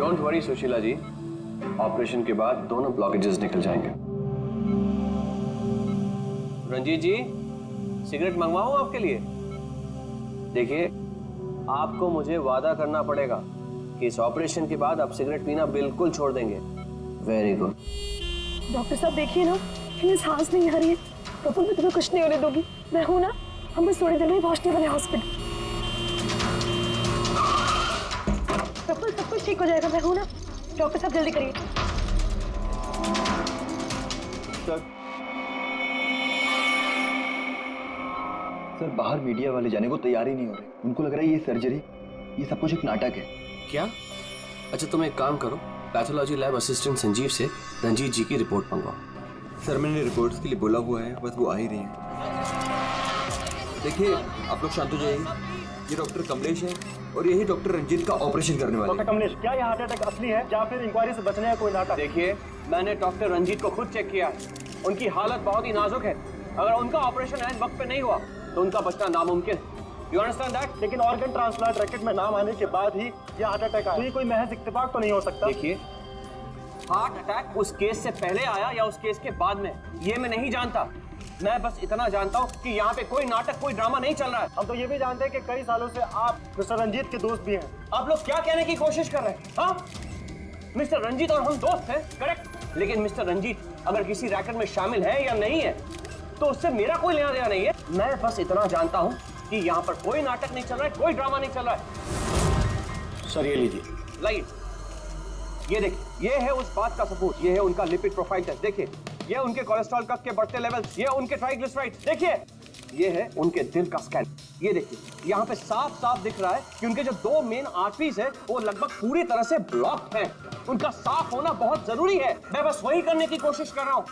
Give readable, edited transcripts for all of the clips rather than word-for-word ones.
Don't worry Sushila ji, operation के बाद दोनों ब्लॉकेजेस निकल जाएंगे। रंजीत जी, सिगरेट मंगवाऊं आपके लिए? देखिए, आपको मुझे वादा करना पड़ेगा कि इस ऑपरेशन के बाद आप सिगरेट पीना बिल्कुल छोड़ देंगे। Very good. डॉक्टर साहब देखिए ना, इन्हें सांस नहीं आ रही है। प्रफुल्ल, मैं तुम्हें कुछ नहीं होने दूंगी, मैं हूं ना। हम बस थोड़ी देर में पहुंचने वाले हॉस्पिटल। प्रफुल्ल, सब कुछ ठीक हो जाएगा, मैं हूं ना। डॉक्टर साहब जल्दी करिए। सर बाहर मीडिया वाले जाने को तैयार ही नहीं हो रहे। उनको लग रहा है ये सर्जरी, ये सब कुछ एक नाटक है। क्या? अच्छा, तुम एक काम करो, पैथोलॉजी लैब असिस्टेंट संजीव से रंजीत जी की रिपोर्ट मंगवाओ। सर मैंने रिपोर्ट्स के लिए बोला हुआ है, बस वो आ ही रही है। देखिए आप लोग शांत हो जाइए। ये डॉक्टर कमलेश है और यही डॉक्टर रंजीत का ऑपरेशन करने वाले हैं। डॉक्टर कमलेश, क्या ये हार्ट अटैक असली है या फिर इंक्वायरी से बचने का कोई नाटक? देखिए, मैंने डॉक्टर रंजीत को खुद चेक किया, उनकी हालत बहुत ही नाजुक है। अगर उनका ऑपरेशन ऐन वक्त पे नहीं हुआ तो उनका बचना नामुमकिन। You understand that? लेकिन ऑर्गन ट्रांसप्लांट रैकेट में नाम आने के बाद ही ये हार्ट अटैक आया। ये कोई महज इत्तेफाक तो नहीं हो सकता। देखिए, हार्ट अटैक उस केस से पहले आया या उस केस के बाद में, ये मैं नहीं जानता। मैं बस इतना जानता हूँ कि यहाँ पे कोई नाटक, कोई ड्रामा नहीं चल रहा है। हम तो ये भी जानते हैं कि कई सालों से आप मिस्टर रंजीत के दोस्त भी हैं। आप लोग क्या कहने की कोशिश कर रहे हैं? हाँ, मिस्टर रंजीत और हम दोस्त हैं, करेक्ट। लेकिन मिस्टर रंजीत अगर किसी रैकेट में शामिल है या नहीं है तो उससे मेरा कोई लेना देना नहीं है। मैं बस इतना जानता हूँ कि यहाँ पर कोई नाटक नहीं चल रहा है, कोई ड्रामा नहीं चल रहा है। सर ये लीजिए, लाइए, ये देखिए, ये है उस बात का सबूत। ये है उनका लिपिड प्रोफाइल टेस्ट, देखिए। ये उनके कोलेस्ट्रॉल कफ के बढ़ते लेवल्स, ये उनके ट्राइग्लिसराइड्स, देखिए। ये है उनके दिल का स्कैन, ये देखिए। यहाँ पे साफ साफ दिख रहा है कि उनके जो दो मेन आर्टरीज है वो लगभग पूरी तरह से ब्लॉक हैं। उनका साफ होना बहुत जरूरी है। मैं बस वही करने की कोशिश कर रहा हूँ।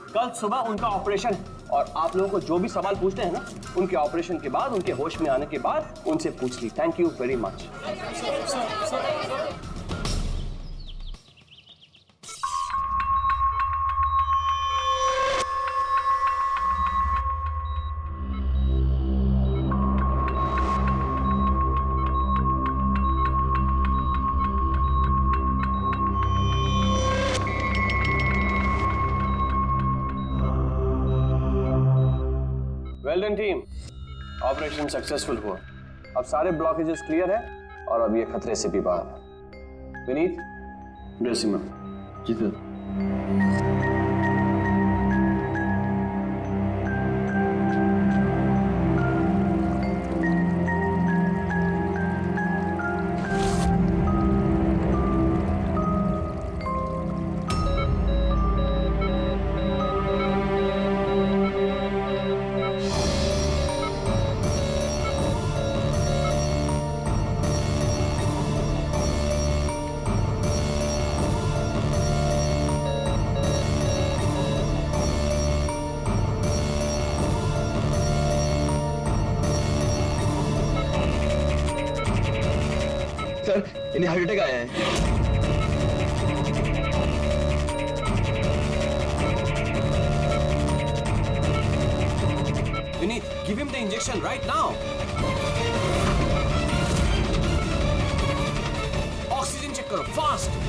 कल सुबह उनका ऑपरेशन है और आप लोगों को जो भी सवाल पूछते हैं ना, उनके ऑपरेशन के बाद, उनके होश में आने के बाद उनसे पूछ ली। Thank you very much. Well done team, operation successful हुआ। अब सारे ब्लॉकेजेस क्लियर है और अब ये खतरे से भी बाहर है। Vineet, dressing room. जी सर। सर इन्हें हार्ट अटैक आया है। Vineet, give him the injection right now. Oxygen check करो फास्ट।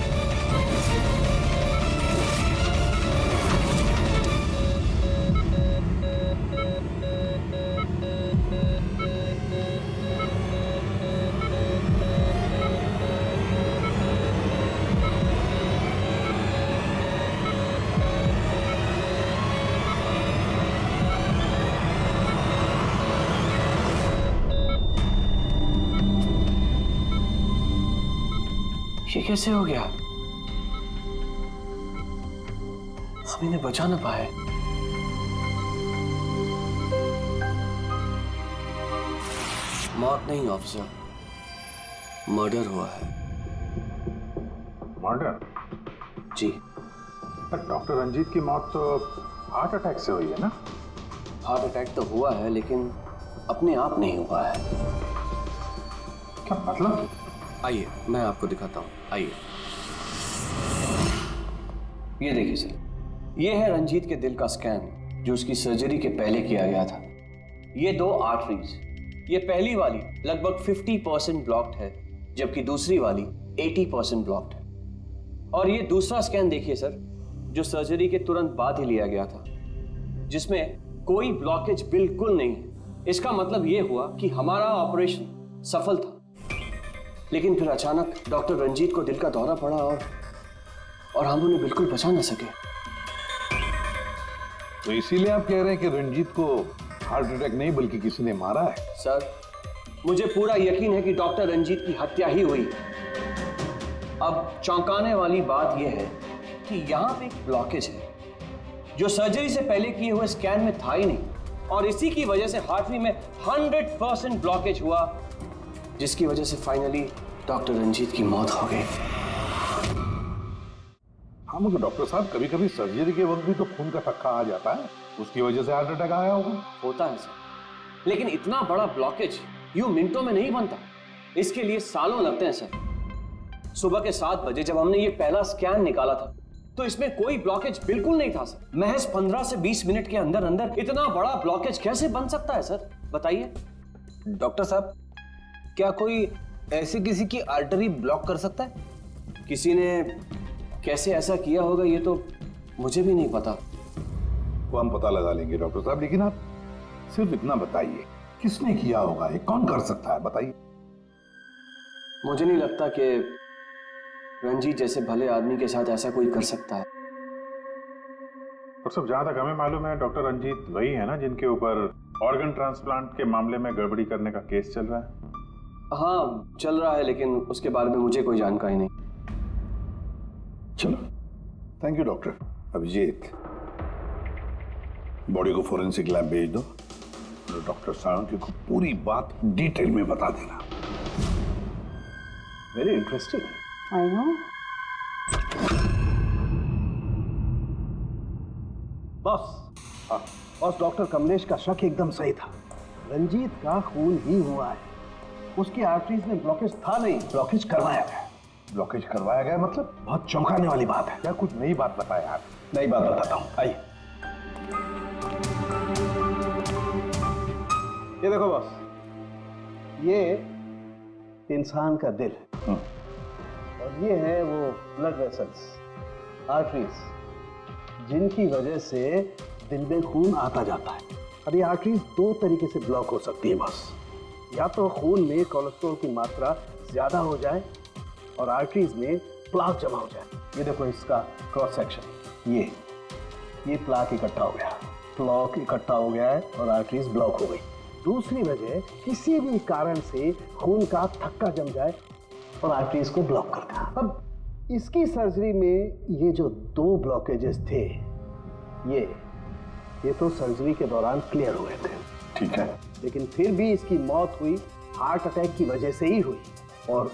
ये कैसे हो गया? हम इन्हें बचा ना पाए। मौत नहीं ऑफिसर, मर्डर हुआ है। मर्डर? जी। पर डॉक्टर रंजीत की मौत तो हार्ट अटैक से हुई है ना? हार्ट अटैक तो हुआ है लेकिन अपने आप नहीं हुआ है। क्या मतलब? आइए मैं आपको दिखाता हूँ, आइए। ये देखिए सर, ये है रंजीत के दिल का स्कैन जो उसकी सर्जरी के पहले किया गया था। ये दो आर्टरीज, ये पहली वाली लगभग 50% ब्लॉक्ड है, जबकि दूसरी वाली 80% ब्लॉक्ड है। और ये दूसरा स्कैन देखिए सर, जो सर्जरी के तुरंत बाद ही लिया गया था, जिसमें कोई ब्लॉकेज बिल्कुल नहीं है। इसका मतलब ये हुआ कि हमारा ऑपरेशन सफल था, लेकिन फिर अचानक डॉक्टर रंजीत को दिल का दौरा पड़ा और हम उन्हें बिल्कुल बचा ना सके। तो इसीलिए आप कह रहे हैं कि रंजीत को हार्ट अटैक नहीं बल्कि किसी ने मारा है? सर, मुझे पूरा यकीन है कि डॉक्टर रंजीत की हत्या ही हुई। अब चौंकाने वाली बात यह है कि यहां पे एक ब्लॉकेज है जो सर्जरी से पहले किए हुए स्कैन में था ही नहीं, और इसी की वजह से हार्टरी में 100% ब्लॉकेज हुआ, जिसकी वजह से फाइनली डॉक्टर रंजीत की मौत हो गई। हाँ मगर डॉक्टर साहब, कभी कभी सर्जरी के वक्त भी तो खून का थक्का आ जाता है, उसकी वजह से हार्ट अटैक आया होगा। होता है सर, लेकिन इतना बड़ा ब्लॉकेज यूं मिनटों में नहीं बनता, इसके लिए सालों लगते हैं सर। सुबह के 7 बजे जब हमने ये पहला स्कैन निकाला था तो इसमें कोई ब्लॉकेज बिल्कुल नहीं था सर। महज 15 से 20 मिनट के अंदर अंदर इतना बड़ा ब्लॉकेज कैसे बन सकता है सर, बताइए। डॉक्टर साहब, क्या कोई ऐसे किसी की आर्टरी ब्लॉक कर सकता है? किसी ने कैसे ऐसा किया होगा ये तो मुझे भी नहीं पता। वो हम पता लगा लेंगे डॉक्टर साहब, लेकिन आप सिर्फ इतना बताइए, किसने किया होगा, ये कौन कर सकता है, बताइए। मुझे नहीं लगता कि रंजीत जैसे भले आदमी के साथ ऐसा कोई कर सकता है। और सब जहां तक हमें मालूम है, डॉक्टर रंजीत वही है ना जिनके ऊपर ऑर्गन ट्रांसप्लांट के मामले में गड़बड़ी करने का केस चल रहा है? हाँ चल रहा है, लेकिन उसके बारे में मुझे कोई जानकारी नहीं। चलो, thank you doctor. Abhijeet, body को फोरेंसिक लैब भेज दो, तो डॉक्टर साळुंखे को पूरी बात डिटेल में बता देना। Very interesting. I know. Boss, हाँ बॉस, डॉक्टर कमलेश का शक एकदम सही था। रंजीत का खून ही हुआ है, उसकी आर्टरीज में ब्लॉकेज था नहीं, ब्लॉकेज करवाया गया। ब्लॉकेज करवाया गया मतलब? बहुत चौंकाने वाली बात है। क्या कुछ नई बात बताए आप? नई बात बताता हूँ, आइए। ये देखो बॉस, ये इंसान का दिल है और ये है वो ब्लड वेसल्स, आर्टरीज, जिनकी वजह से दिल में खून आता जाता है। अब ये आर्टरीज 2 तरीके से ब्लॉक हो सकती है बॉस। या तो खून में कोलेस्ट्रॉल की मात्रा ज्यादा हो जाए और आर्टरीज में प्लाक जमा हो जाए। ये देखो इसका क्रॉस सेक्शन, ये प्लाक इकट्ठा हो गया, प्लाक इकट्ठा हो गया है और आर्टरीज ब्लॉक हो गई। दूसरी वजह, किसी भी कारण से खून का थक्का जम जाए और आर्टरीज को ब्लॉक कर दिया। अब इसकी सर्जरी में ये जो 2 ब्लॉकेजेस थे, ये तो सर्जरी के दौरान क्लियर हुए थे, ठीक है, लेकिन फिर भी इसकी मौत हुई हार्ट अटैक की वजह से ही हुई। और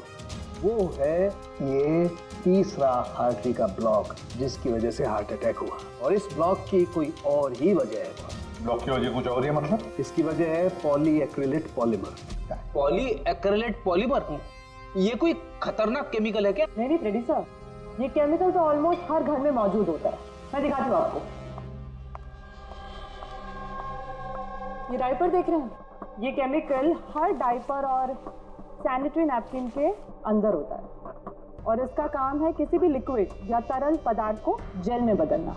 वो है ये तीसरा आर्टरी का ब्लॉक, जिसकी वजह से हार्ट अटैक हुआ। और इस ब्लॉक की कोई और ही वजह है। ब्लॉक की वजह कुछ और है मतलब? इसकी वजह है पॉलीएक्रिलेट पॉलीमर। Polyacrylate polymer? ये कोई खतरनाक केमिकल है क्या? नहीं फ्रेडी सर, ये केमिकल तो ऑलमोस्ट हर घर में मौजूद होता है। मैं दिखाती हूँ आपको। ये डायपर देख रहे हैं? ये केमिकल हर डायपर और सैनिटरी नैपकिन के अंदर होता है और इसका काम है किसी भी लिक्विड या तरल पदार्थ को जेल में बदलना।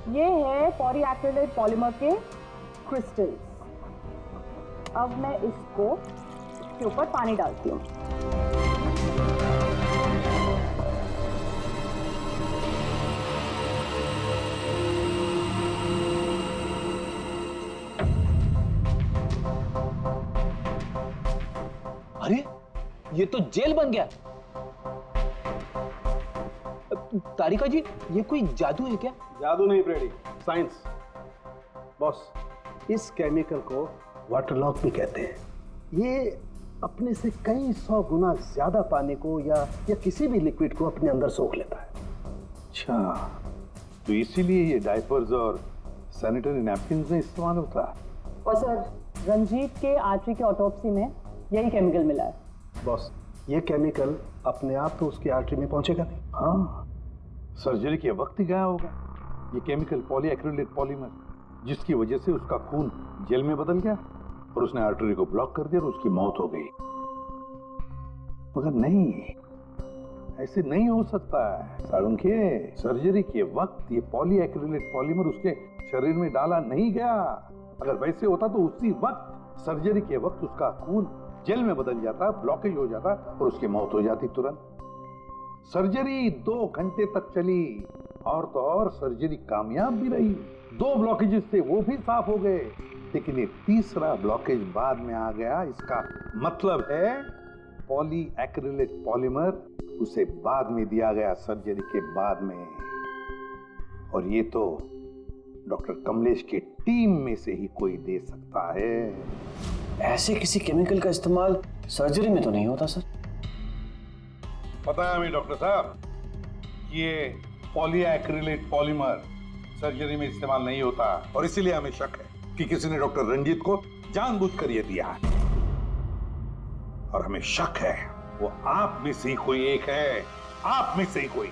ये है पॉलीएक्रिलेट पॉलीमर के क्रिस्टल्स। अब मैं इसको इसके ऊपर पानी डालती हूँ। अरे ये तो जेल बन गया। तारिका जी, ये कोई जादू है क्या? जादू नहीं फ्रेडी, साइंस। बॉस, इस केमिकल को वाटर लॉक भी कहते हैं। ये अपने से कई 100 गुना ज्यादा पानी को या किसी भी लिक्विड को अपने अंदर सोख लेता है। अच्छा, तो इसीलिए ये डायपर्स और सैनिटरी नैपकिन में इस्तेमाल होता है। और सर, रंजीत के आर्टरी के ऑटोप्सी में यही केमिकल मिला है। बॉस, ये केमिकल अपने आप तो उसकी आर्टरी में पहुंचेगा नहीं। हाँ, सर्जरी के वक्त ही गया होगा ये केमिकल पॉलीएक्रिलेट पॉलीमर, जिसकी वजह से उसका खून जेल में बदल गया और उसने आर्टरी को ब्लॉक कर दिया और उसकी मौत हो गई। मगर नहीं, ऐसे नहीं हो सकता है साळुंखे। सर्जरी के वक्त ये पॉलीएक्रिलेट पॉलीमर उसके शरीर में डाला नहीं गया। अगर वैसे होता तो उसी वक्त सर्जरी के वक्त उसका खून जेल में बदल जाता, ब्लॉकेज हो जाता और उसकी मौत हो जाती तुरंत। सर्जरी 2 घंटे तक चली और तो और सर्जरी कामयाब भी रही। 2 ब्लॉकेजेस थे वो भी साफ हो गए, लेकिन ये तीसरा ब्लॉकेज बाद में आ गया। इसका मतलब है पॉलीएक्रिलेट पॉलीमर उसे बाद में दिया गया, सर्जरी के बाद में। और ये तो डॉक्टर कमलेश की टीम में से ही कोई दे सकता है। ऐसे किसी केमिकल का इस्तेमाल सर्जरी में तो नहीं होता सर। पता है हमें डॉक्टर साहब, ये पॉलीएक्रिलेट पॉलीमर सर्जरी में इस्तेमाल नहीं होता और इसीलिए हमें शक है कि किसी ने डॉक्टर रंजीत को जानबूझकर ये दिया है। और हमें शक है वो आप में से ही कोई एक है, आप में से ही कोई।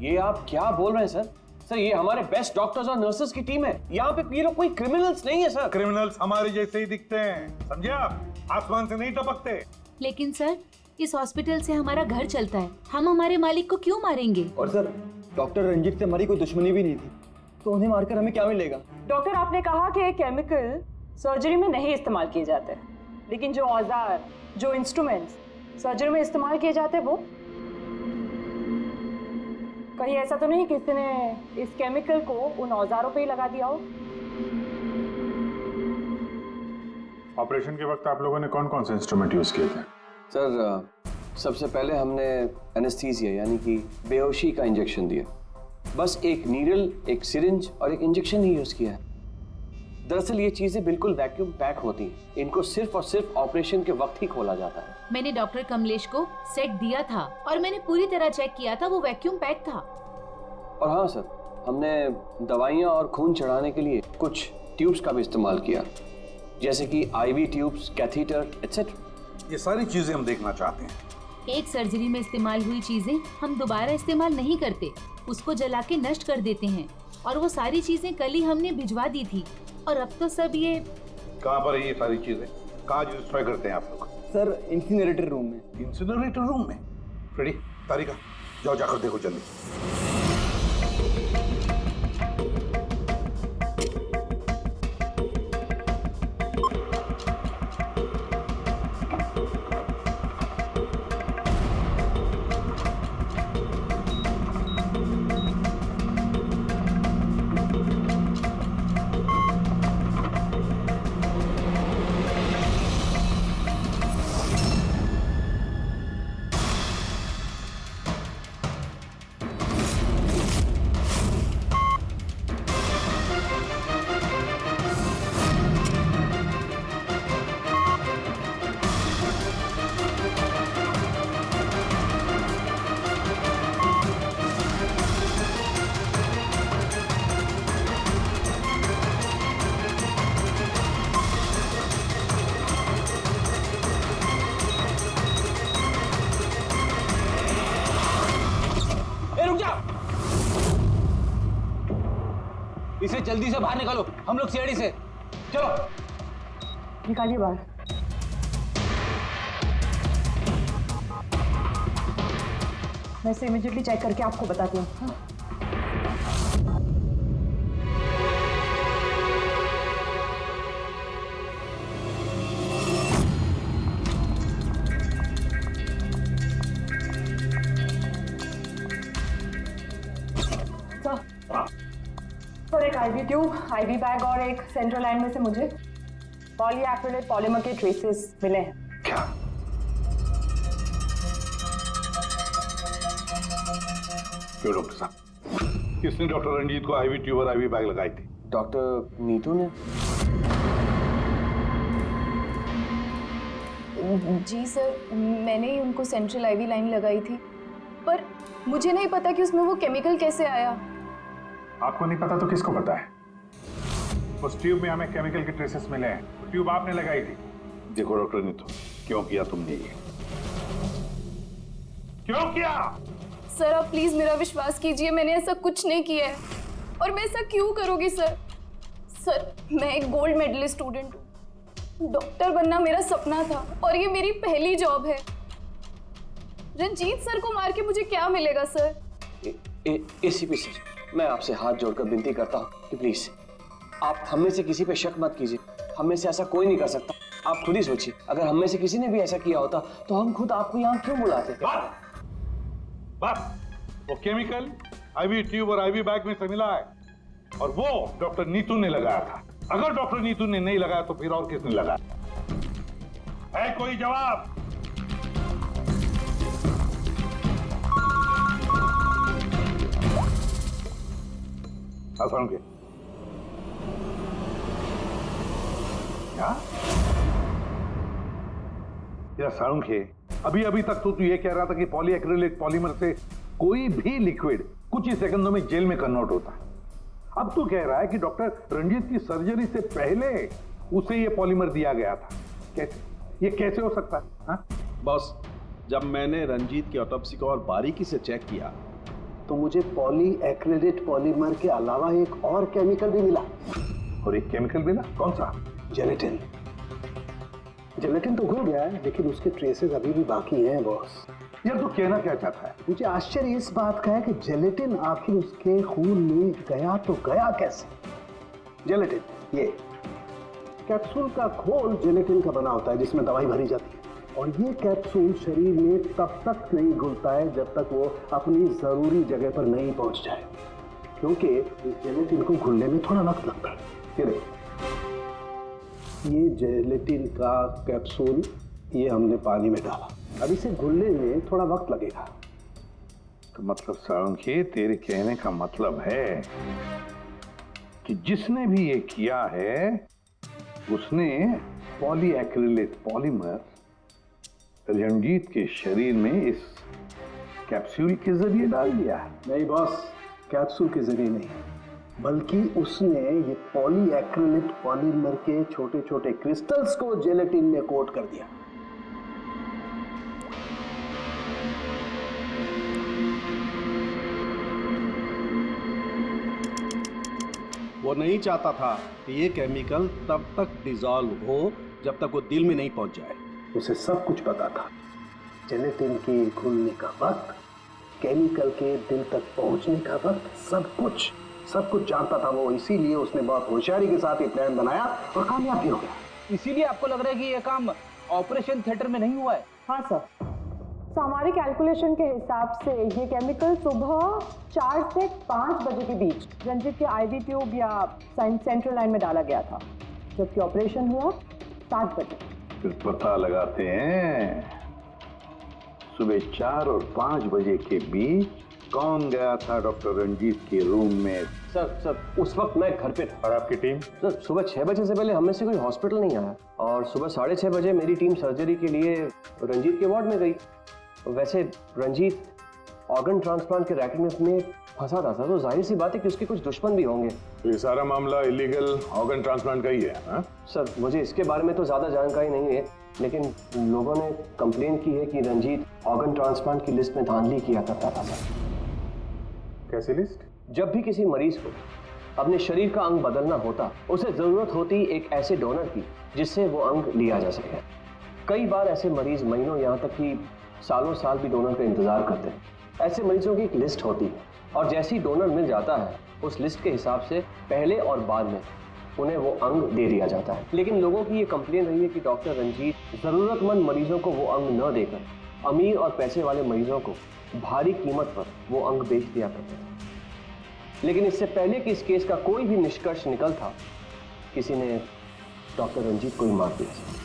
ये आप क्या बोल रहे हैं सर? सर ये हमारे बेस्ट डॉक्टर्स और नर्सेस की टीम है। यहाँ पे ये लोग कोई क्रिमिनल्स नहीं है सर। क्रिमिनल्स हमारे जैसे ही दिखते हैं, समझे आप? आसमान से नहीं टपकते। लेकिन सर, इस हॉस्पिटल से हमारा घर चलता है, हम हमारे मालिक को क्यों मारेंगे? और सर, डॉक्टर रंजीत से हमारी कोई दुश्मनी भी नहीं थी, तो उन्हें मारकर हमें क्या मिलेगा? डॉक्टर, आपने कहा कि केमिकल सर्जरी में नहीं इस्तेमाल किए जाते, लेकिन जो औजार, जो इंस्ट्रूमेंट्स सर्जरी में इस्तेमाल किए जाते हैं वो कहीं ऐसा तो नहीं किसी ने इस केमिकल को उन औजारों पे ही लगा दिया हो? ऑपरेशन के वक्त आप लोगों ने कौन कौन से इंस्ट्रूमेंट यूज किए थे? सर सबसे पहले हमने एनेस्थीसिया यानी कि बेहोशी का इंजेक्शन दिया। बस एक नीडल, एक सिरिंज और एक इंजेक्शन ही यूज किया है। दरअसल ये चीजें बिल्कुल वैक्यूम पैक होती हैं। इनको सिर्फ और सिर्फ ऑपरेशन के वक्त ही खोला जाता है। मैंने डॉक्टर कमलेश को सेट दिया था और मैंने पूरी तरह चेक किया था, वो वैक्यूम पैक था। और हाँ सर, हमने दवाइयाँ और खून चढ़ाने के लिए कुछ ट्यूब्स का भी इस्तेमाल किया, जैसे कि IV ट्यूब्स, कैथीटर एटसेट्रा। ये सारी चीजें हम देखना चाहते हैं। एक सर्जरी में इस्तेमाल हुई चीजें हम दोबारा इस्तेमाल नहीं करते, उसको जला के नष्ट कर देते हैं। और वो सारी चीजें कल ही हमने भिजवा दी थी और अब तो सब ये कहाँ पर है ये सारी चीजें? कहाँ डिस्ट्रॉय करते हैं आप लोग? सर, इंसिनरेटर रूम में। इंसिनरेटर रूम में? फ्रेडी, तारिका, जाओ जाकर देखो जल्दी। इसे जल्दी से बाहर निकालो, हम लोग सीआईडी से। चलो निकालिए बाहर। मैं इसे इमीडिएटली चेक करके आपको बताती हूँ। हाँ? सर, एक IV ट्यूब, IV बैग और एक सेंट्रल लाइन में से मुझे पॉलीएक्रिलेट पॉलीमर के ट्रेसेस मिले हैं। क्या? क्यों डॉक्टर साहब, किसने डॉक्टर रंजीत को IV ट्यूब और IV बैग लगाई थी? डॉक्टर नीतू ने। जी सर, मैंने ही उनको सेंट्रल IV लाइन लगाई थी, पर मुझे नहीं पता कि उसमें वो केमिकल कैसे आया। आपको नहीं पता तो किसको पता है? उस ट्यूब में हमें केमिकल के ट्रेसेस मिले हैं। तो ट्यूब आपने लगाई थी। देखो डॉक्टर नीतू, क्यों किया तुमने ये? क्यों किया? सर, आप प्लीज मेरा विश्वास कीजिए, मैंने ऐसा कुछ नहीं किया है। और मैं ऐसा क्यों करूंगी सर? सर, मैं एक गोल्ड मेडलिस्ट स्टूडेंट हूँ। डॉक्टर बनना मेरा सपना था और ये मेरी पहली जॉब है। रंजीत सर को मार के मुझे क्या मिलेगा सर? एसीपी सर, मैं आपसे हाथ जोड़कर विनती करता हूँ कि प्लीज आप हम में से किसी पे शक मत कीजिए। हम में से ऐसा कोई नहीं कर सकता। आप खुद ही सोचिए, अगर हम में से किसी ने भी ऐसा किया होता तो हम खुद आपको यहाँ क्यों बुलाते? बस वो केमिकल आईवी ट्यूब और आईवी बैग में से मिला है और वो डॉक्टर नीतू ने लगाया था। अगर डॉक्टर नीतू ने नहीं लगाया तो फिर और किसने लगाया? है कोई जवाब? के क्या साळुंखे, अभी तक तो तू ये कह रहा था कि पॉलीएक्रिलिक पॉलीमर से कोई भी लिक्विड कुछ ही सेकंडों में जेल में कन्वर्ट होता है। अब तू कह रहा है कि डॉक्टर रंजीत की सर्जरी से पहले उसे ये पॉलीमर दिया गया था। कैसे? ये कैसे हो सकता है? हाँ? बॉस, जब मैंने रंजीत की ऑटोप्सी को और बारीकी से चेक किया तो मुझे पॉलीएक्रिलेट पॉलीमर के अलावा एक और केमिकल भी मिला। और एक केमिकल मिला? कौन सा? जेलेटिन। जेलेटिन तो घुल गया है लेकिन उसके ट्रेसेस अभी भी बाकी हैं बॉस। यार तू कहना क्या चाहता है? मुझे आश्चर्य इस बात का है कि जेलेटिन आखिर उसके खून में गया तो गया कैसे? जेलेटिन, ये कैप्सूल का घोल जेलेटिन का बना होता है जिसमें दवाई भरी जाती है और ये कैप्सूल शरीर में तब तक नहीं घुलता है जब तक वो अपनी जरूरी जगह पर नहीं पहुंच जाए, क्योंकि जेलेटिन को घुलने में थोड़ा वक्त लगता है। ये देखो, ये जेलेटिन का कैप्सूल ये हमने पानी में डाला, अब इसे घुलने में थोड़ा वक्त लगेगा। तो मतलब साळुंखे, तेरे कहने का मतलब है कि जिसने भी ये किया है उसने पॉलीएक्रिलेट पॉलीमर रंजीत के शरीर में इस कैप्सूल के जरिए डाल दिया है। नहीं बॉस, कैप्सूल के जरिए नहीं, बल्कि उसने ये पॉलीएक्रिलेट पॉलीमर के छोटे छोटे क्रिस्टल्स को जेलेटिन में कोट कर दिया। वो नहीं चाहता था कि ये केमिकल तब तक डिसॉल्व हो जब तक वो दिल में नहीं पहुंच जाए। उसे सब कुछ पता था, जेलेटिन के घुलने का वक्त, केमिकल के दिल तक पहुंचने का वक्त, सब कुछ जानता था वो। इसीलिए उसने बहुत होशियारी के साथ ये प्लान बनाया और कामयाब भी हो गया। इसीलिए आपको लग रहा है कि ये काम ऑपरेशन थिएटर में नहीं हुआ है? हाँ सर, तो हमारे कैलकुलेशन के हिसाब से ये केमिकल सुबह 4 से 5 बजे के बीच रंजीत के आईवी ट्यूब या सेंट्रल लाइन में डाला गया था, जबकि ऑपरेशन हुआ 7 बजे। फिर पता लगाते हैं सुबह 4 और 5 बजे के बीच कौन गया था डॉक्टर रंजीत के रूम में। सर उस वक्त मैं घर पे था। और आपकी टीम? सर सुबह 6 बजे से पहले हम में से कोई हॉस्पिटल नहीं आया और सुबह 6:30 बजे मेरी टीम सर्जरी के लिए रंजीत के वार्ड में गई। वैसे रंजीत ऑर्गन ट्रांसप्लांट के रैकेट में फंसा था सर, तो जाहिर सी बात है कि उसके कुछ दुश्मन भी होंगे। ये सारा मामला इलीगल ऑर्गन ट्रांसप्लांट का ही है? हाँ? सर मुझे इसके बारे में तो ज़्यादा जानकारी नहीं है, लेकिन लोगों ने कंप्लेन की है कि रंजीत ऑर्गन ट्रांसप्लांट की लिस्ट में धांधली किया करता था सर। कैसी लिस्ट? जब भी किसी मरीज को अपने शरीर का अंग बदलना होता, उसे जरूरत होती एक ऐसे डोनर की जिससे वो अंग लिया जा सके। कई बार ऐसे मरीज महीनों यहाँ तक कि सालों साल भी डोनर का इंतजार करते हैं। ऐसे मरीजों की एक लिस्ट होती है और जैसे ही डोनर मिल जाता है उस लिस्ट के हिसाब से पहले और बाद में उन्हें वो अंग दे दिया जाता है। लेकिन लोगों की ये कंप्लेन रही है कि डॉक्टर रंजीत जरूरतमंद मरीजों को वो अंग न देकर अमीर और पैसे वाले मरीजों को भारी कीमत पर वो अंग बेच दिया करते थे। लेकिन इससे पहले कि इस केस का कोई भी निष्कर्ष निकल था, किसी ने डॉक्टर रंजीत को ही मार दिया।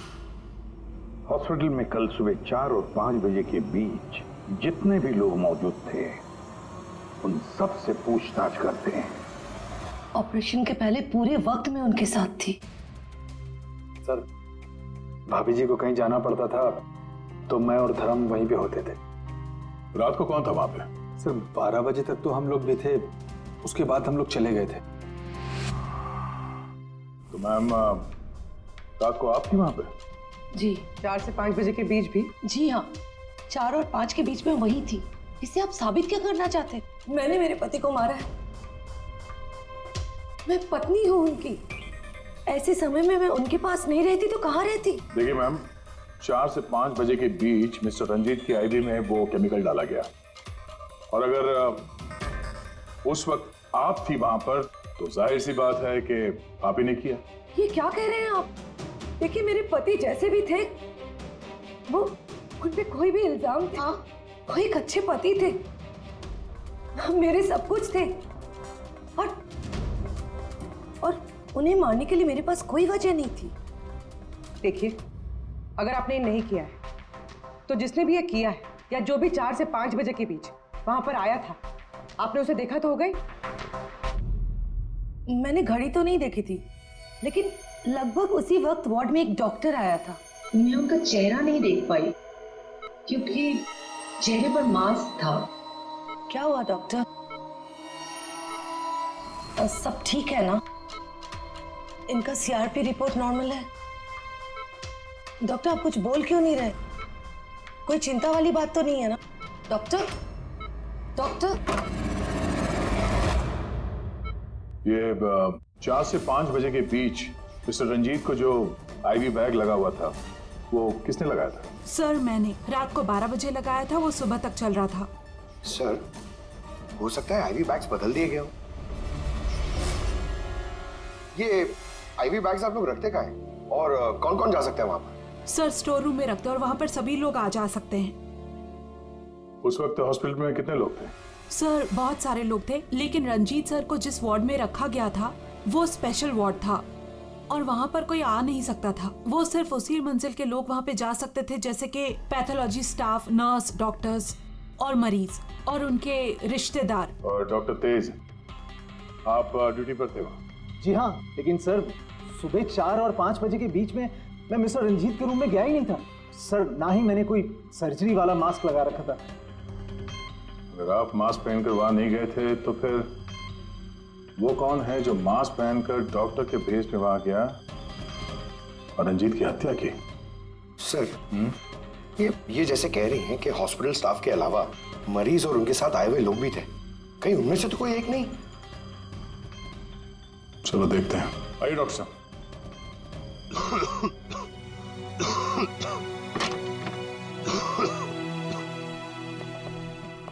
हॉस्पिटल में कल सुबह 4 और 5 बजे के बीच जितने भी लोग मौजूद थे उन सब से पूछताछ करते हैं। ऑपरेशन के पहले पूरे वक्त में उनके साथ थी। सर भाभी जी को कहीं जाना पड़ता था तो मैं और धर्म वहीं पे होते थे। रात को कौन था वहां पे? सर 12 बजे तक तो हम लोग भी थे, उसके बाद हम लोग चले गए थे। तो मैम रात को आप थी वहां पे? जी 4 से 5 बजे के बीच भी? जी हाँ, 4 और 5 के बीच में वही थी। इससे आप साबित क्या करना चाहते हैं? मैंने मेरे पति को मारा है, मैं पत्नी हूँ उनकी। ऐसे समय में मैं उनके पास नहीं रहती तो कहाँ रहती? देखिए मैम, 4 से 5 बजे के बीच मिस्टर रंजीत की आईवी में वो केमिकल डाला गया। और अगर उस वक्त आप थी वहां पर तो जाहिर सी बात है कि आप ही ने किया। ये क्या कह रहे हैं आप? देखिए मेरे पति जैसे भी थे, वो उन पे कोई भी इल्जाम था, वो एक अच्छे पति थे, मेरे सब कुछ थे, और उन्हें मारने के लिए मेरे पास कोई वजह नहीं थी। देखिए, अगर आपने ये नहीं किया है तो जिसने भी ये किया है या जो भी 4 से 5 बजे के बीच वहां पर आया था, आपने उसे देखा तो हो गई? मैंने घड़ी तो नहीं देखी थी, लेकिन लगभग उसी वक्त वार्ड में एक डॉक्टर आया था। मैं उनका चेहरा नहीं देख पाई क्योंकि चेहरे पर मास्क था। क्या हुआ डॉक्टर? सब ठीक है ना? इनका सीआरपी रिपोर्ट नॉर्मल है। डॉक्टर आप कुछ बोल क्यों नहीं रहे? कोई चिंता वाली बात तो नहीं है ना? डॉक्टर डॉक्टर ये 4 से 5 बजे के बीच मिस्टर रंजीत को जो आईवी बैग लगा हुआ था वो किसने लगाया था? सर मैंने रात को 12 बजे लगाया था, वो सुबह तक चल रहा था। सर हो सकता है आईवी बैग्स बदल दिए गए हो। ये आईवी बैग्स आप लोग रखते कहाँ हैं और कौन कौन जा सकता है वहां पर? सर स्टोर रूम में रखते हैं और वहां पर सभी लोग आ जा सकते हैं। उस वक्त हॉस्पिटल में कितने लोग थे? सर बहुत सारे लोग थे, लेकिन रंजीत सर को जिस वार्ड में रखा गया था वो स्पेशल वार्ड था और वहां पर कोई आ नहीं सकता था। वो सिर्फ उसी मंजिल के लोग वहां पे जा सकते थे, जैसे कि पैथोलॉजी स्टाफ, नर्स, डॉक्टर्स और मरीज और उनके रिश्तेदार। और डॉक्टर तेज, आप ड्यूटी पर थे वहाँ? जी हाँ, लेकिन सर सुबह 4 और 5 बजे के बीच में मैं मिस्टर रंजीत के रूम में गया ही नहीं था सर। ना ही मैंने कोई सर्जरी वाला मास्क लगा रखा था। अगर आप मास्क पहनकर वहां नहीं गए थे तो फिर वो कौन है जो मास्क पहनकर डॉक्टर के भेस में वहां गया और रंजीत की हत्या की? सर ये जैसे कह रही हैं कि हॉस्पिटल स्टाफ के अलावा मरीज और उनके साथ आए हुए लोग भी थे, कहीं उनमें से तो कोई एक नहीं? चलो देखते हैं। आइए डॉक्टर साहब।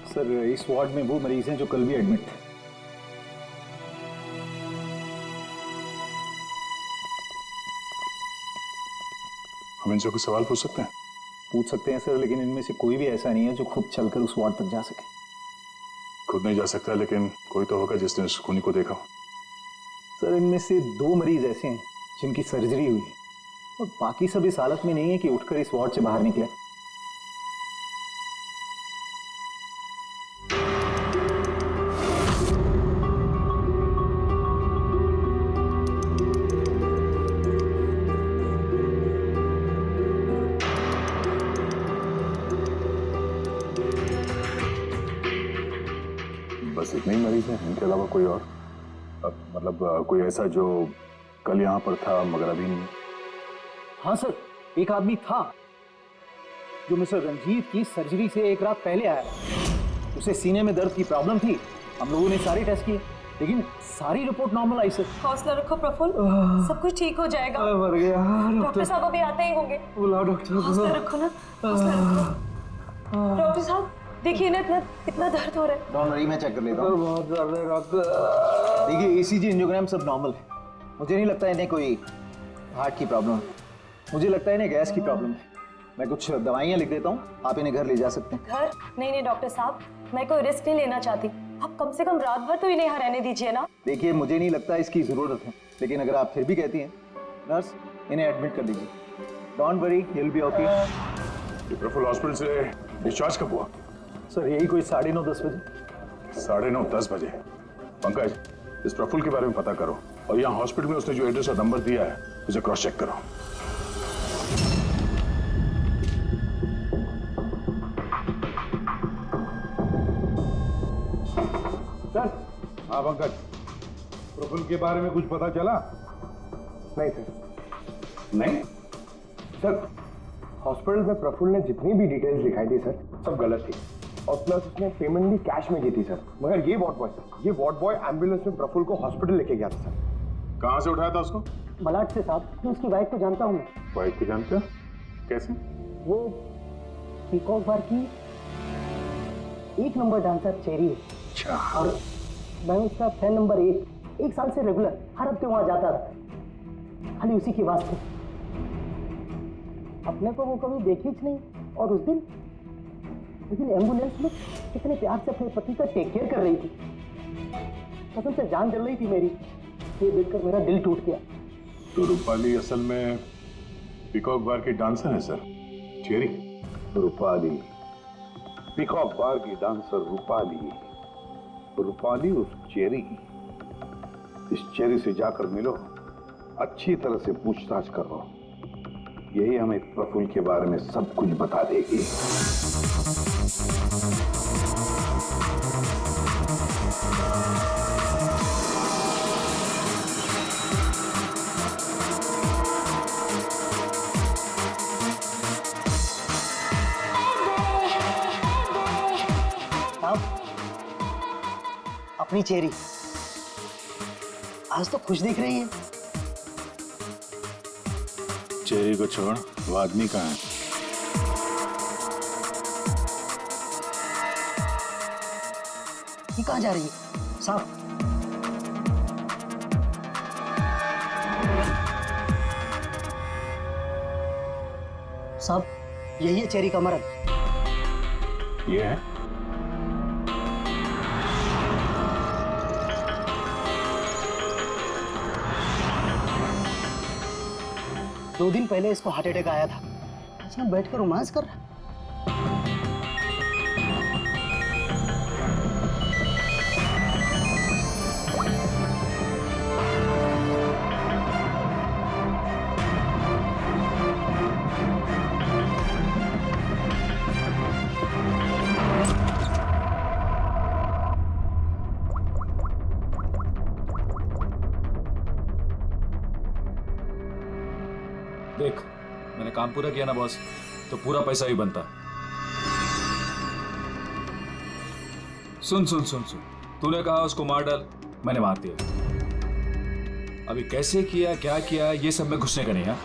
सर इस वार्ड में वो मरीज हैं जो कल भी एडमिट थे। हम इनसे कुछ सवाल पूछ सकते हैं? पूछ सकते हैं सर, लेकिन इनमें से कोई भी ऐसा नहीं है जो खुद चलकर उस वार्ड तक जा सके। खुद नहीं जा सकता, लेकिन कोई तो होगा जिसने उस खूनी को देखा। सर इनमें से 2 मरीज ऐसे हैं जिनकी सर्जरी हुई है और बाकी सब इस हालत में नहीं है कि उठकर इस वार्ड से बाहर निकले। बस इतने ही मरीज हैं, इनके अलावा कोई और? मतलब कोई ऐसा जो कल यहाँ पर था मगर अभी नहीं? हाँ सर, एक आदमी था जो मिस्टर रंजीत की सर्जरी से 1 रात पहले आया। उसे सीने में दर्द की प्रॉब्लम थी। हम लोगों ने सारे टेस्ट किए, लेकिन सारी रिपोर्ट नॉर्मल आई सर। हौसला रखो प्रफुल्ल, सब कुछ ठीक हो जाएगा। मर गया। डॉक्टर साहब अभी आते ही होंगे। बुलाओ डॉक्टर। हौसला रखो ना, हौसला रखो। डॉक्टर साहब देखिए ना, इतना दर्द हो रहा है। डॉक्टर मैं चेक कर लेता हूँ। बहुत दर्द है डॉक्टर। देखिए ईसीजी, एंजियोग्राम सब नॉर्मल है। मुझे नहीं लगता इन्हें कोई हार्ट की प्रॉब्लम है। मुझे लगता है इन्हें गैस की प्रॉब्लम है। मैं कुछ दवाइयाँ लिख देता हूँ, आप इन्हें घर ले जा सकते हैं। घर? नहीं डॉक्टर साहब, मैं कोई रिस्क नहीं लेना चाहती। आप कम से कम रात भर तो इन्हें यहाँ रहने दीजिए ना। देखिए मुझे नहीं लगता इसकी जरूरत है, लेकिन अगर आप फिर भी कहती हैं, नर्स इन्हें एडमिट कर दीजिए। Don't worry, he will be okay. Praful hospital से डिस्चार्ज कब हुआ? सर यही कोई 9:30-10 बजे। 9:30-10 बजे। पंकज, इस प्रफुल्ल के बारे में पता करो और यहाँ हॉस्पिटल में उसने जो एड्रेस और नंबर दिया है उसे क्रॉस चेक करो। सर। हाँ पंकज, प्रफुल्ल के बारे में कुछ पता चला? नहीं सर। नहीं सर, हॉस्पिटल में प्रफुल्ल ने जितनी भी डिटेल्स दिखाई थी सर, सब गलत थी और प्लस उसने पेमेंट भी कैश में की थी सर। मगर ये वार्ड बॉय एम्बुलेंस में प्रफुल्ल को हॉस्पिटल लेके गया था सर। कहाँ से उठाया था उसको? मलाड से साहब। मैं उसकी वाइफ को जानता हूँ। वाइफ को जानते हो? कैसे? वो पीकॉक बार की 1 नंबर डांसर चेरी है। अच्छा। और मैं उसका फैन नंबर 1 साल से रेगुलर हर हफ्ते वहां जाता था, खाली उसी के वास्ते। अपने को वो कभी देखी ही नहीं। और उस दिन एम्बुलेंस में कितने प्यार से अपने पति का टेक केयर कर रही थी, कसम से जान जल रही थी मेरी। ये देखकर मेरा दिल टूट गया। तो रूपाली असल में पीकॉक बार की डांसर है सर, चेरी। रूपाली पीकॉक बार की डांसर रूपाली, रूपाली उस चेरी। इस चेरी से जाकर मिलो, अच्छी तरह से पूछताछ करो, यही हमें प्रफुल्ल के बारे में सब कुछ बता देगी। अपनी चेरी आज तो खुश दिख रही है। चेरी को छोड़, वो आदमी कहाँ है? ये कहाँ जा रही है? साहब साहब, यही है चेरी का मर्द। ये है? दो दिन पहले इसको हार्ट अटैक आया था, इसमें बैठकर रोमांस कर रहा। देख, मैंने काम पूरा किया ना बॉस, तो पूरा पैसा ही बनता। सुन सुन सुन सुन, तूने कहा उसको मार डाल, मैंने मार दिया। अभी कैसे किया, क्या किया, ये सब में घुसने का नहीं। हाँ,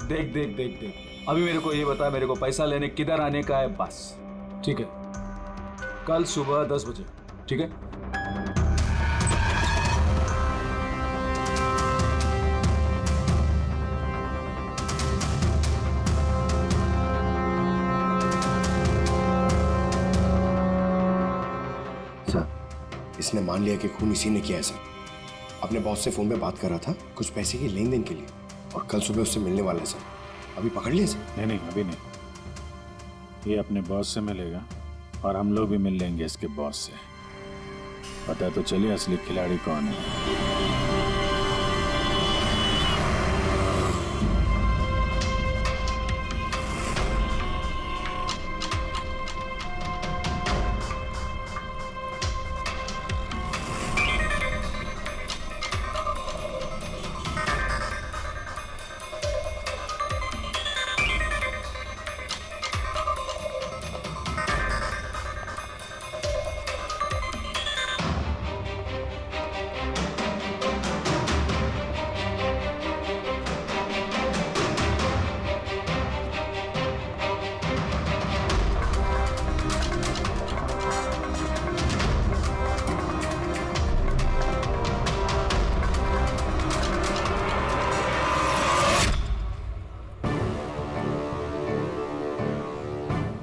देख देख देख देख, अभी मेरे को ये बता, मेरे को पैसा लेने किधर आने का है बस। ठीक है, कल सुबह 10 बजे। ठीक है? इसने मान लिया कि खून इसी ने किया है सर। अपने बॉस से फोन पे बात कर रहा था कुछ पैसे की लेन देन के लिए, और कल सुबह उससे मिलने वाला है सर। अभी पकड़ लिया सर? नहीं, अभी नहीं। ये अपने बॉस से मिलेगा और हम लोग भी मिल लेंगे इसके बॉस से। पता तो चलिए असली खिलाड़ी कौन है।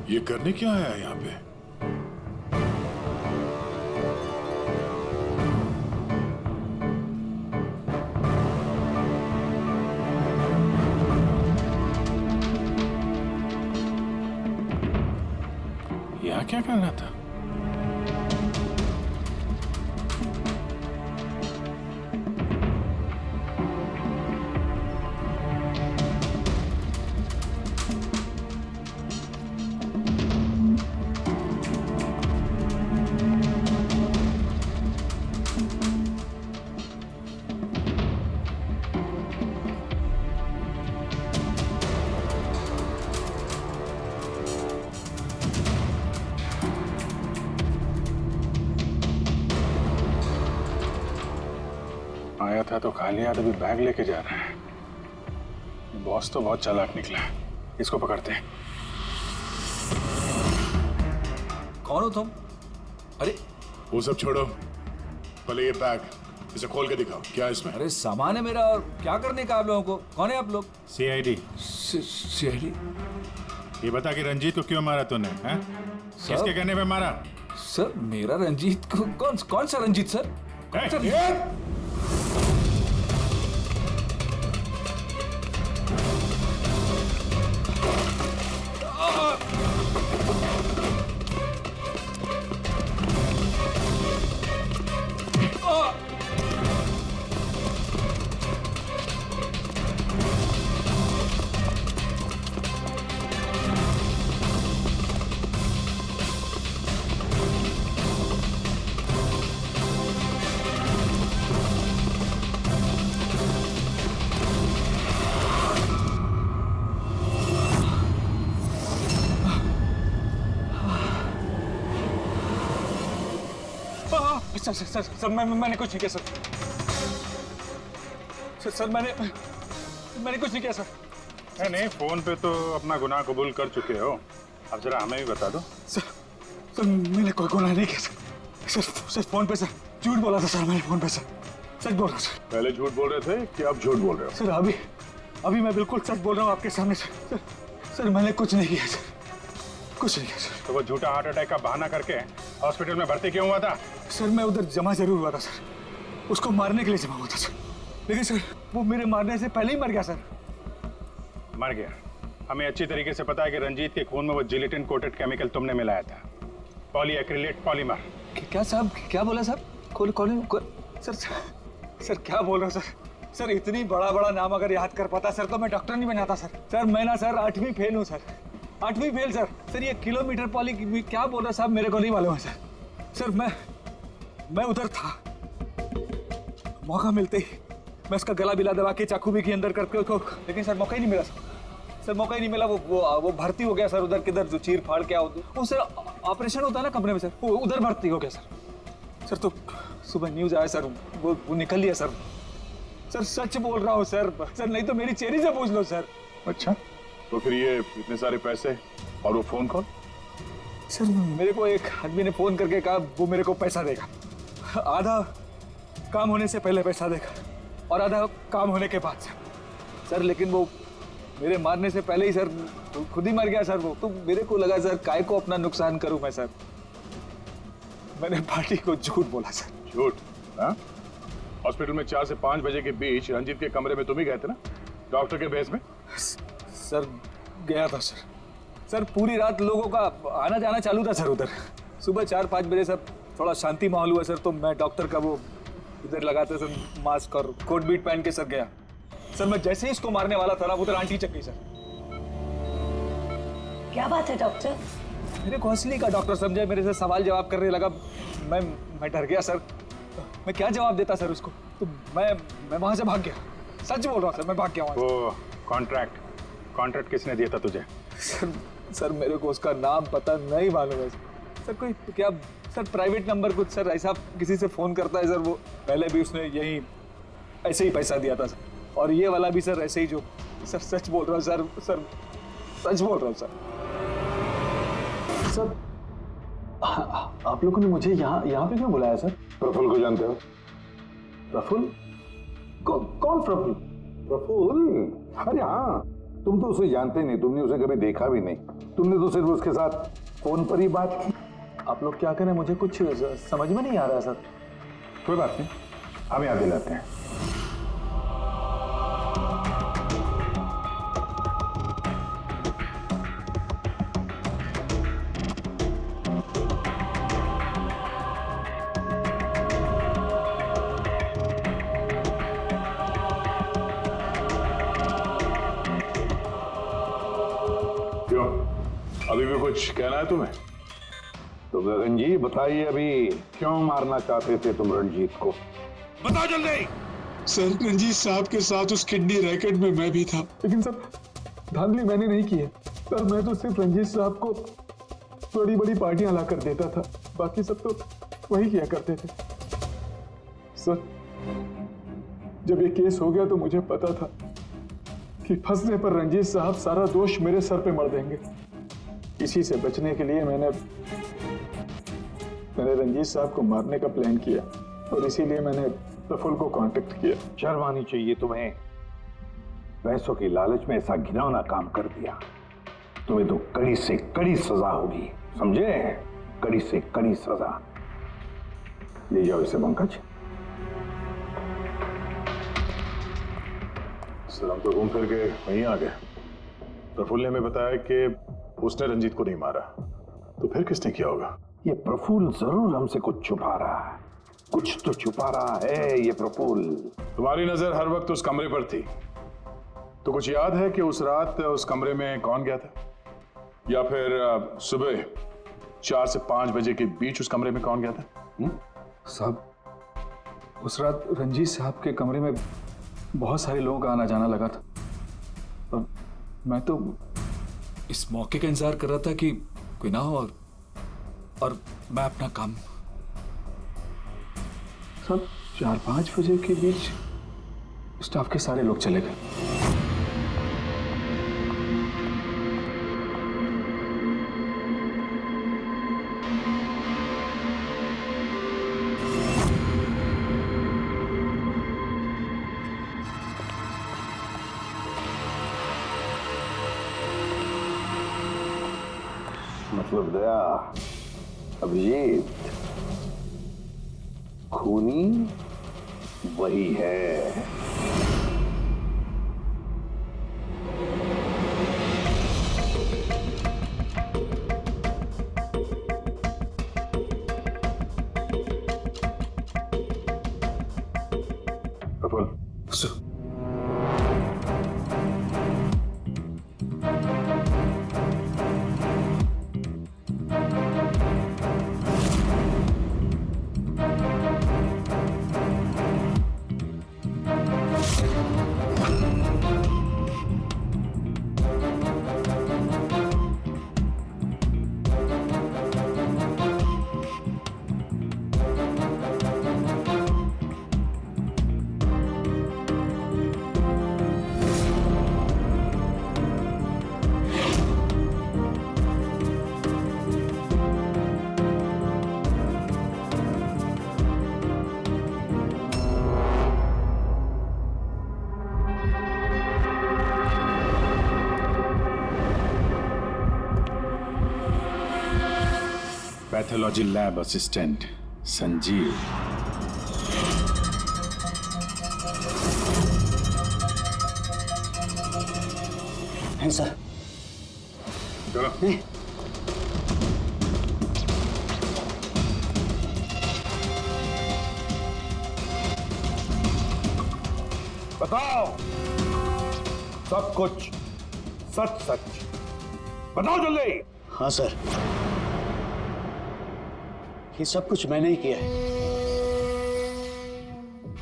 ये करने क्या आया है यहाँ पे? यहाँ क्या करना था? था तो खा लिया, तभी बैग लेके जा रहा है। बॉस तो बहुत चालाक निकला। इसको पकड़ते हैं। कौन हो तुम? अरे वो सब छोड़ो, पहले ये बैग इसे खोल के दिखाओ, क्या है इसमें? अरे सामान है मेरा, और क्या करने का आप लोगों को? कौन है आप लोग? सीआईडी। सीआईडी? ये बता कि रंजीत को क्यों मारा तूने? हैं? किसके कहने पे मारा? सर मेरा रंजीत को कौन सा रंजीत सर? कौन सा सर मैंने कुछ नहीं किया सर। सर मैंने कुछ नहीं किया सर। नहीं, फोन पे तो अपना गुनाह कबूल कर चुके हो, अब जरा हमें भी बता दो। सर मैंने कोई गुनाह नहीं किया सर। फोन पे सर झूठ बोला था सर, मैंने फोन पे सच बोल रहा हूँ सर। पहले झूठ बोल रहे थे कि अब झूठ बोल रहे हो? सर अभी मैं बिल्कुल सच बोल रहा हूँ आपके सामने सर। सर मैंने कुछ नहीं किया सर, कुछ नहीं किया सर। तो वो झूठा हार्ट अटैक का बहाना करके हॉस्पिटल में भर्ती क्यों हुआ था? सर मैं उधर जमा जरूर हुआ था सर, उसको मारने के लिए जमा हुआ था सर, लेकिन सर वो मेरे मारने से पहले ही मर गया सर। मर गया? हमें अच्छी तरीके से पता है कि रंजीत के खून में वो जिलेटिन कोटेड केमिकल तुमने मिलाया था, पॉलीएक्रिलेट पॉलीमर। क्या साहब, क्या बोला साहब? सर क्या बोल रहा हूँ सर। इतनी बड़ा नाम अगर याद कर पाता सर तो मैं डॉक्टर नहीं बनाता सर। मैं ना सर 8वीं फेल हूँ सर, 8वीं फेल सर। ये किलोमीटर पॉली क्या बोल रहा साहब, मेरे को नहीं मालूम है सर। मैं उधर था, मौका मिलते ही मैं उसका गला बिला दबा के चाकू भी के अंदर करके उसको, लेकिन सर मौका ही नहीं मिला सर। मौका ही नहीं मिला। वो भर्ती हो गया सर उधर, किधर जो चीर फाड़ क्या होता वो सर, ऑपरेशन होता है ना कमरे में सर, वो उधर भर्ती हो गया सर। तो सुबह न्यूज आया सर, वो निकल लिया सर। सच बोल रहा हूँ सर, नहीं तो मेरी चेरी से पूछ लो सर। अच्छा, तो फिर ये इतने सारे पैसे और वो फोन कॉल? सर मेरे को एक आदमी ने फोन करके कहा वो मेरे को पैसा देगा, आधा काम होने से पहले पैसा देगा और आधा काम होने के बाद सर। लेकिन वो मेरे मारने से पहले ही सर खुद ही मर गया सर। वो तो मेरे को लगा सर काय को अपना नुकसान करूं मैं सर। मैंने पार्टी को झूठ बोला सर। झूठ? हाँ, हॉस्पिटल में 4 से 5 बजे के बीच रंजीत के कमरे में तुम ही गए थे ना, डॉक्टर के भेस में? सर गया था सर। पूरी रात लोगों का आना जाना चालू था सर उधर। सुबह 4-5 बजे सर थोड़ा शांति माहौल हुआ सर, तो मैं डॉक्टर का वो इधर लगाते सर मास्क और कोट बीट पहन के सर गया सर। मैं जैसे ही इसको मारने वाला था ना उधर आंटी चक गई सर। क्या बात है डॉक्टर? मेरे को असली का डॉक्टर समझे, मेरे से सवाल जवाब करने लगा। मैं डर गया सर, मैं क्या जवाब देता सर उसको। तो मैं वहां से भाग गया। सच बोल रहा हूँ सर, मैं भाग गया वहां से। वो कॉन्ट्रैक्ट किसने दिया था तुझे? सर मेरे को उसका नाम पता नहीं मालूम है सर। कोई क्या सर प्राइवेट नंबर कुछ सर ऐसा किसी से फोन करता है सर। वो पहले भी उसने यही ऐसे ही पैसा दिया था सर, और ये वाला भी सर ऐसे ही जो सर। सच बोल रहा हूँ सर, सच बोल रहा हूँ सर। आप लोगों ने मुझे यहाँ पे क्यों बुलाया सर? प्रफुल्ल को जानते हो? प्रफुल्ल? कौन प्रफुल्ल? प्रफुल्ल? अरे हाँ, तुम तो उसे जानते नहीं, तुमने उसे कभी देखा भी नहीं, तुमने तो सिर्फ उसके साथ फोन पर ही बात की। आप लोग क्या करें, मुझे कुछ समझ में नहीं आ रहा सर। कोई बात नहीं, हम याद दिलाते हैं। अभी भी कुछ कहना है तुम्हें? तो गगन जी बताइए, अभी क्यों मारना चाहते थे तुम रंजीत को? बताओ जल्दी। सर रंजीत साहब के साथ उस किडनी रैकेट में मैं भी था। लेकिन सर धांधली मैंने नहीं की है सर। मैं तो सिर्फ रंजीत साहब को बड़ी बड़ी पार्टियां ला कर देता था, बाकी सब तो वही किया करते थे सर। जब ये केस हो गया तो मुझे पता था कि फंसने पर रंजीत साहब सारा दोष मेरे सर पे मढ़ देंगे। इसी से बचने के लिए मैंने रंजीत साहब को मारने का प्लान किया और इसीलिए मैंने प्रफुल्ल को कांटेक्ट किया। शर्म आनी चाहिए तुम्हें। पैसों की लालच में ऐसा घिनौना काम कर दिया। तुम्हें तो कड़ी से कड़ी सजा होगी, समझे? कड़ी से कड़ी सजा। ले जाओ इसे पंकज। सर हम तो घूम फिर के वहीं आ गए। प्रफुल्ल ने हमें बताया कि उसने रंजीत को नहीं मारा, तो फिर किसने किया होगा? ये प्रफुल्ल जरूर हमसे कुछ छुपा रहा है। कुछ तो छुपा रहा है ये प्रफुल्ल। तुम्हारी नजर हर वक्त उस कमरे पर थी, तो कुछ याद है कि उस रात उस कमरे में कौन गया था? या फिर सुबह 4 से 5 बजे के बीच उस कमरे में कौन गया था? साहब, उस रात रंजीत साहब के कमरे में बहुत सारे लोगों का आना जाना लगा था और मैं तो इस मौके का इंतजार कर रहा था कि कोई ना हो और मैं अपना काम। सब 4-5 बजे के बीच स्टाफ के सारे लोग चले गए। मतलब दया, अभिजीत, खूनी वही है। Pathology lab assistant Sanjeev. हैं सर? बताओ सब कुछ सच सच बताओ जल्दी। हाँ सर, ये सब कुछ मैंने ही किया है।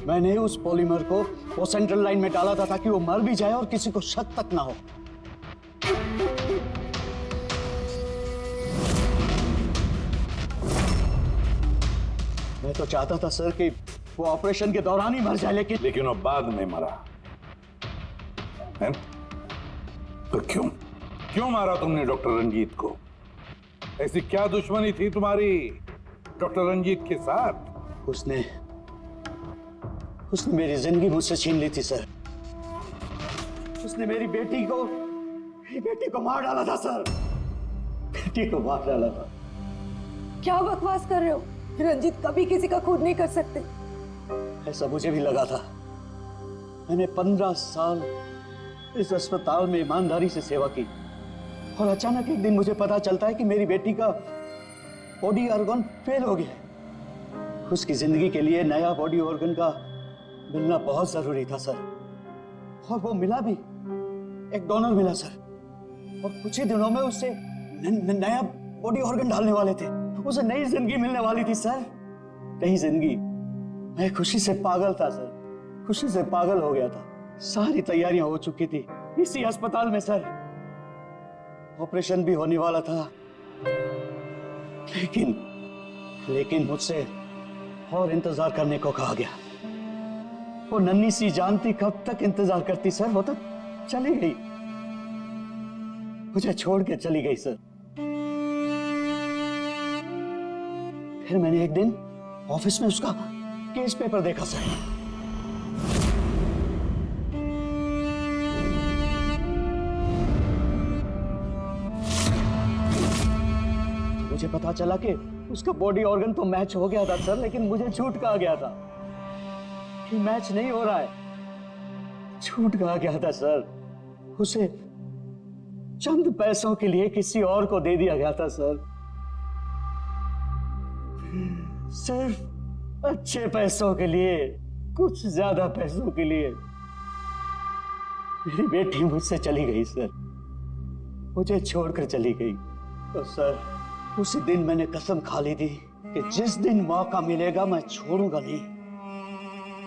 मैंने उस पॉलीमर को वो सेंट्रल लाइन में डाला था ताकि वो मर भी जाए और किसी को शक तक ना हो। मैं तो चाहता था सर कि वो ऑपरेशन के दौरान ही मर जाए, लेकिन वो बाद में मरा है? तो क्यों मारा तुमने डॉक्टर रंजीत को? ऐसी क्या दुश्मनी थी तुम्हारी डॉक्टर रंजीत के साथ? उसने मेरी जिंदगी मुझसे छीन ली थी सर। उसने मेरी बेटी को मार डाला था सर। बेटी को मार डाला था। क्या बकवास कर रहे हो? रंजीत कभी किसी का खून नहीं कर सकते। ऐसा मुझे भी लगा था। मैंने 15 साल इस अस्पताल में ईमानदारी से सेवा की और अचानक एक दिन मुझे पता चलता है कि मेरी बेटी का बॉडी ऑर्गन फेल हो गया। उसकी जिंदगी के लिए नया बॉडी ऑर्गन का मिलना बहुत जरूरी था सर, और वो मिला भी। एक डोनर मिला सर, और कुछ ही दिनों में उससे नया बॉडी ऑर्गन डालने वाले थे। उसे नई जिंदगी मिलने वाली थी सर, नई जिंदगी। मैं खुशी से पागल था सर, खुशी से पागल हो गया था। सारी तैयारियां हो चुकी थी इसी अस्पताल में सर। ऑपरेशन भी होने वाला था, लेकिन मुझसे और इंतजार करने को कहा गया। वो नन्ही सी जानती कब तक इंतजार करती सर, वो तो चली गई, मुझे छोड़ के चली गई सर। फिर मैंने एक दिन ऑफिस में उसका केस पेपर देखा सर। मुझे पता चला कि उसका बॉडी ऑर्गन तो मैच हो गया था सर, लेकिन मुझे झूठ कहा गया था कि मैच नहीं हो रहा है। झूठ कहा गया था सर, उसे चंद पैसों के लिए किसी और को दे दिया गया था सर, सिर्फ अच्छे पैसों के लिए, कुछ ज्यादा पैसों के लिए। मेरी बेटी मुझसे चली गई सर, मुझे छोड़कर चली गई। तो सर उसी दिन मैंने कसम खा ली थी कि जिस दिन मौका मिलेगा मैं छोड़ूंगा नहीं,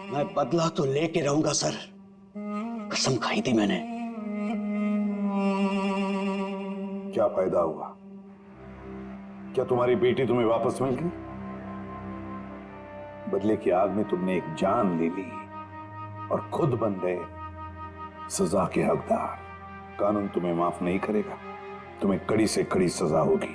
मैं बदला तो लेके रहूंगा सर, कसम खाई थी मैंने। क्या फायदा हुआ? क्या तुम्हारी बेटी तुम्हें वापस मिल गई? बदले की आग में तुमने एक जान ले ली और खुद बन गए सजा के हकदार। कानून तुम्हें माफ नहीं करेगा, तुम्हें कड़ी से कड़ी सजा होगी।